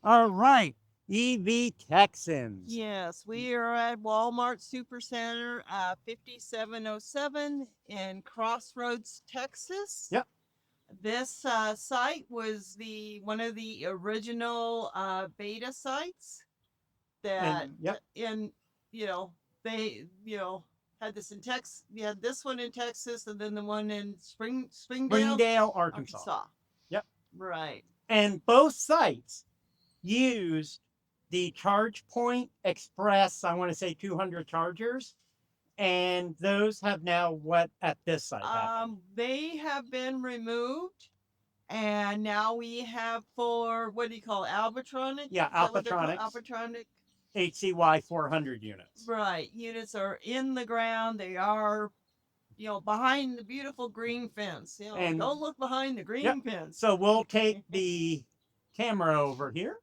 All right, EV Texans. Yes, we are at Walmart Supercenter, 5707 in Crossroads, Texas. Yep. This site was the one of the original beta sites that And yep, in you know they had this in Texas. We had this one in Texas, and then the one in Springdale, Springdale, Arkansas. Arkansas. Yep. Right. And both sites used the Charge Point Express, I want to say 200 chargers. And those have now what at this site happened? They have been removed, and now we have for what do you call it, Alpitronic? Yeah, Is that what they're called? Alpitronics, Alpitronic. HCY 400 units. Right. Units are in the ground. They are, behind the beautiful green fence. And Don't look behind the yep, green fence. so we'll take the camera over here.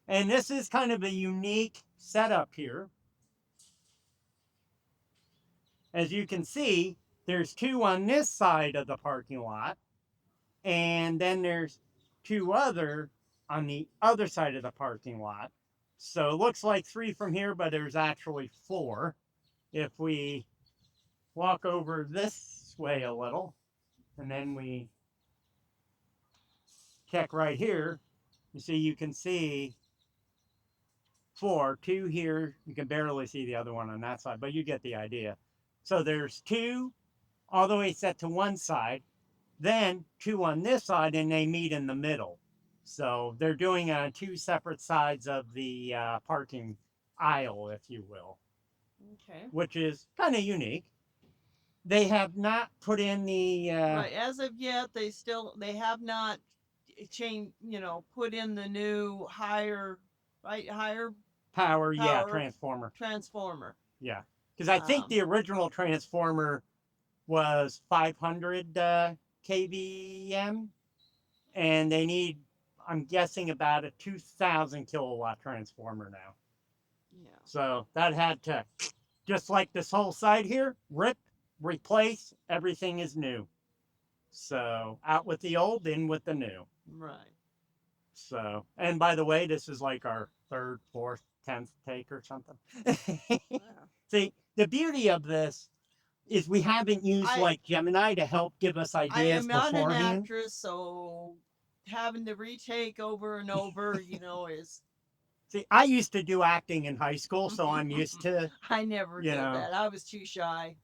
And this is kind of a unique setup here. As you can see, there's two on this side of the parking lot, and then there's two other on the other side of the parking lot. So it looks like three from here, but there's actually four. If we walk over this way a little, and then we check right here, you can see four, two here. You can barely see the other one on that side, but you get the idea. So there's two all the way set to one side, then two on this side, and they meet in the middle. So they're doing two separate sides of the parking aisle, if you will, Okay. which is kind of unique. They have not put in the Right. As of yet, they have not changed. Put in the new higher, right, higher power, yeah, power transformer. transformer. Yeah, because I think Um, the original transformer was 500 kVm, and they need, I'm guessing, about a 2,000 kilowatt transformer now. yeah. So that had to, just like this whole side here, rip, replace, everything is new. So out with the old, in with the new. Right. So, and by the way, this is like our third, fourth, 10th take or something. Yeah. See, the beauty of this is we haven't used I like Gemini to help give us I ideas am not an beforehand. actress, so having to retake over and over, is. See, I used to do acting in high school, so I'm used to, I never you did know, that. I was too shy,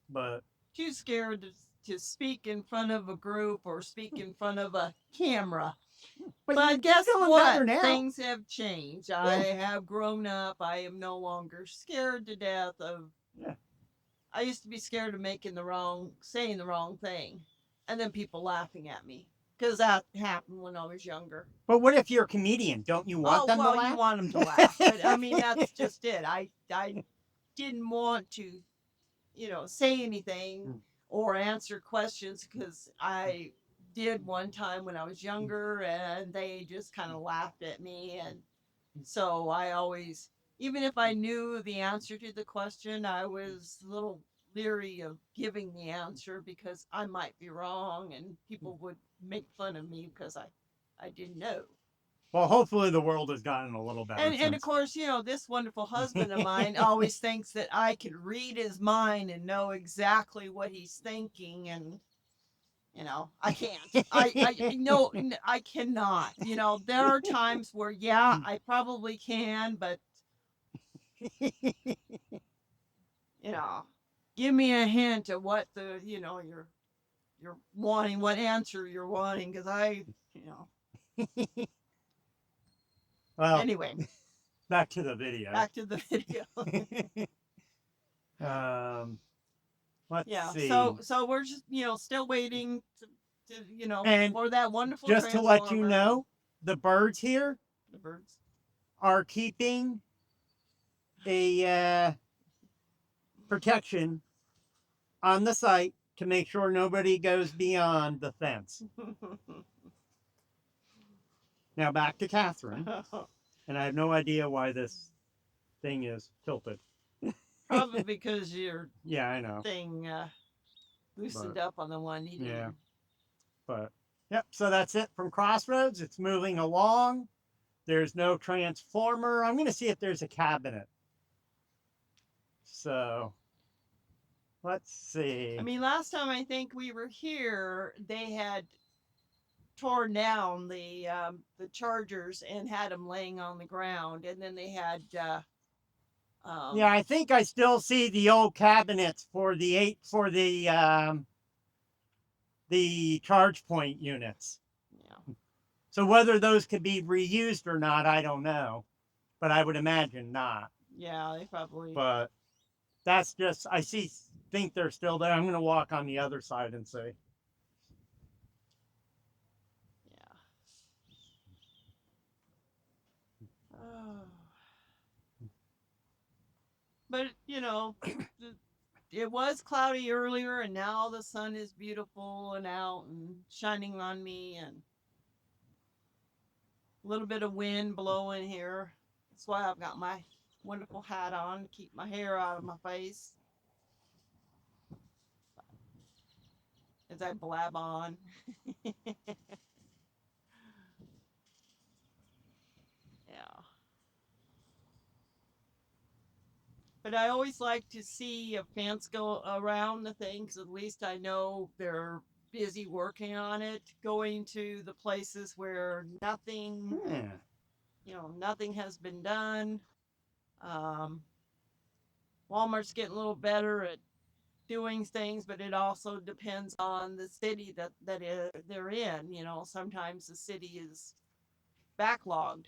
but too scared to speak in front of a group or speak in front of a camera. you're But guess doing what? better now. Things have changed. I Yeah. have grown up. I am no longer scared to death of. Yeah. I used to be scared of saying the wrong thing, and then people laughing at me because that happened when I was younger. But what if you're a comedian? Don't you want Oh them to well, you laugh? want them to laugh, but I mean that's just it. I didn't want to, say anything or answer questions because I did one time when I was younger, and they just kind of laughed at me, and so I always, even if I knew the answer to the question, I was a little leery of giving the answer because I might be wrong and people would make fun of me because I didn't know. Well, hopefully the world has gotten a little better And of since. course, this wonderful husband of mine always thinks that I can read his mind and know exactly what he's thinking, and I can't. I no, I cannot. There are times where yeah, I probably can, but you know, give me a hint of what you're wanting, what answer you're wanting, because Well, anyway, back to the video. back to the video. um, let's Yeah, see. so we're just still waiting to And for that wonderful just to let you transformer. know, the birds here The birds. are keeping a protection on the site to make sure nobody goes beyond the fence. Now back to Catherine, and I have no idea why this thing is tilted. Probably because your Yeah, I know. thing loosened But up on the one you didn't. yeah, but Yep, so that's it from Crossroads. It's moving along. There's no transformer. I'm going to see if there's a cabinet. So let's see. I mean, last time I think we were here, they had torn down the chargers and had them laying on the ground, and then they had Yeah, I think I still see the old cabinets for the charge point units. yeah, So whether those could be reused or not, I don't know, but I would imagine not. yeah, they probably. But that's just think they're still there. I'm going to walk on the other side and see. Yeah. Oh. But you know, it was cloudy earlier, and now the sun is beautiful and out and shining on me, and a little bit of wind blowing here. That's why I've got my wonderful hat on to keep my hair out of my face as I blab on. Yeah. But I always like to see if fans go around the thing, because at least I know they're busy working on it, going to the places where nothing, nothing has been done. Walmart's getting a little better at doing things, but it also depends on the city they're in. You know, sometimes the city is backlogged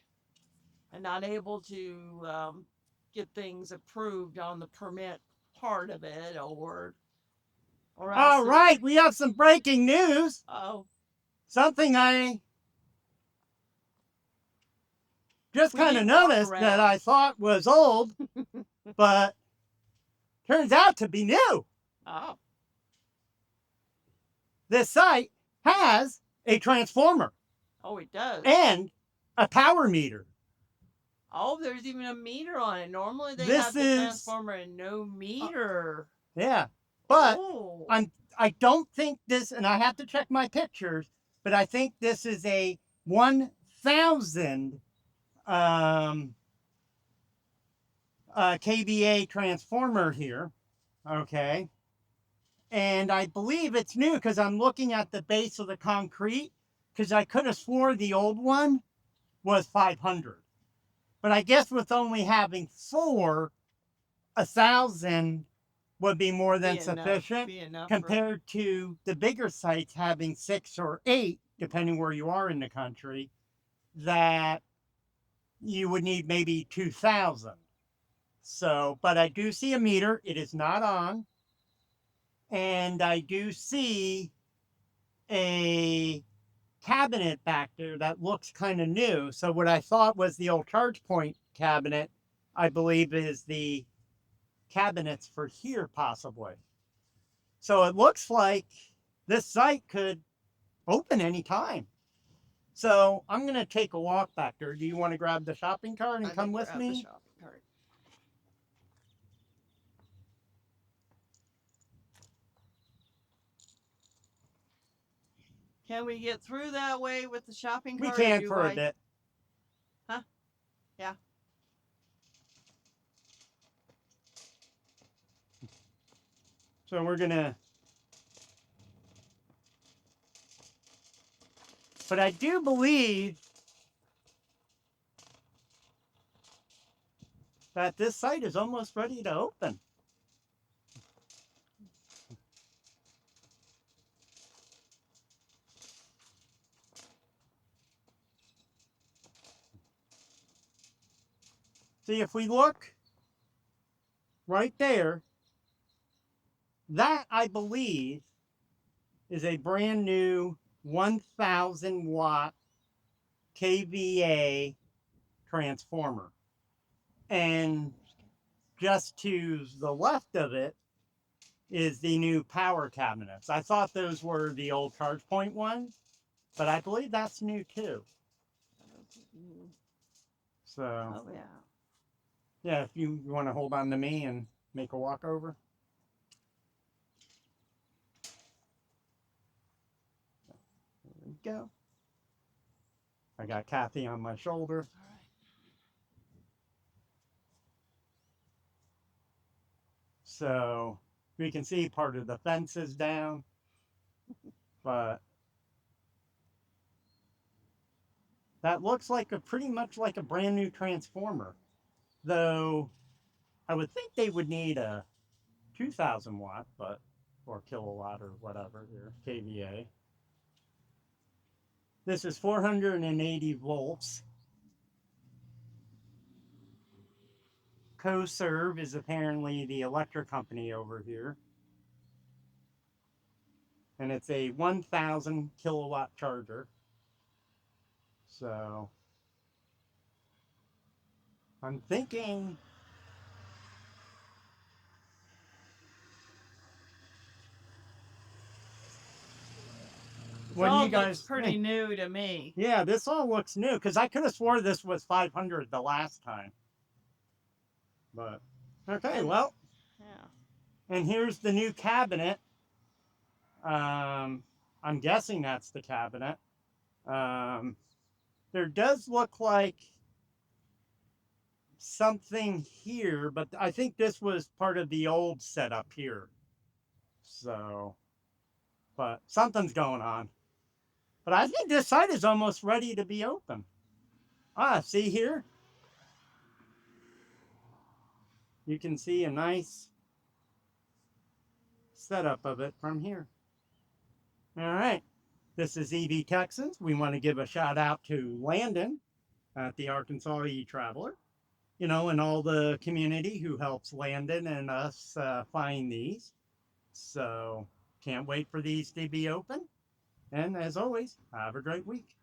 and not able to get things approved on the permit part of it, or else. All right, we have some breaking news. Oh, something I just kind of noticed that I thought was old, but turns out to be new. Oh. This site has a transformer. Oh, it does. And a power meter. Oh, there's even a meter on it. Normally they have the transformer and no meter. Yeah, but I don't think this, and I have to check my pictures, but I think this is a 1,000 kVA transformer here. Okay. And I believe it's new because I'm looking at the base of the concrete, because I could have swore the old one was 500. But I guess with only having 4, 1,000 would be more than sufficient compared to the bigger sites having 6 or 8, depending where you are in the country, that you would need maybe 2,000. So, but I do see a meter. It is not on. And I do see a cabinet back there that looks kind of new. So what I thought was the old charge point cabinet, I believe is the cabinets for here possibly. So it looks like this site could open anytime. So I'm going to take a walk back there. Do you want to grab the shopping cart and come with me? The shopping cart. Can we get through that way with the shopping cart? We can for a bit. Huh? Yeah. So we're gonna, but I do believe that this site is almost ready to open. See, if we look right there, that I believe is a brand new 1,000 watt kVA transformer. And just to the left of it is the new power cabinets. I thought those were the old charge point ones, but I believe that's new too. So, oh, yeah. Yeah, if you want to hold on to me and make a walk over. go. I got Kathy on my shoulder. All right. So we can see part of the fence is down, but that looks like pretty much like a brand new transformer. Though I would think they would need a 2000 watt, but or kilowatt or whatever here, kVA. This is 480 volts. CoServe is apparently the electric company over here. And it's a 1000 kilowatt charger. So I'm thinking This what do all you guys looks pretty think? new to me. Yeah, this all looks new because I could have swore this was 500 the last time. But okay, And- well, Yeah. and here's the new cabinet. I'm guessing that's the cabinet. There does look like something here, but I think this was part of the old setup here. So, but something's going on. But I think this site is almost ready to be open. Ah, see here? You can see a nice setup of it from here. All right. This is EV Texans. We want to give a shout out to Landon at the Arkansas E-Traveler, you know, and all the community who helps Landon and us find these. So can't wait for these to be open. And as always, have a great week.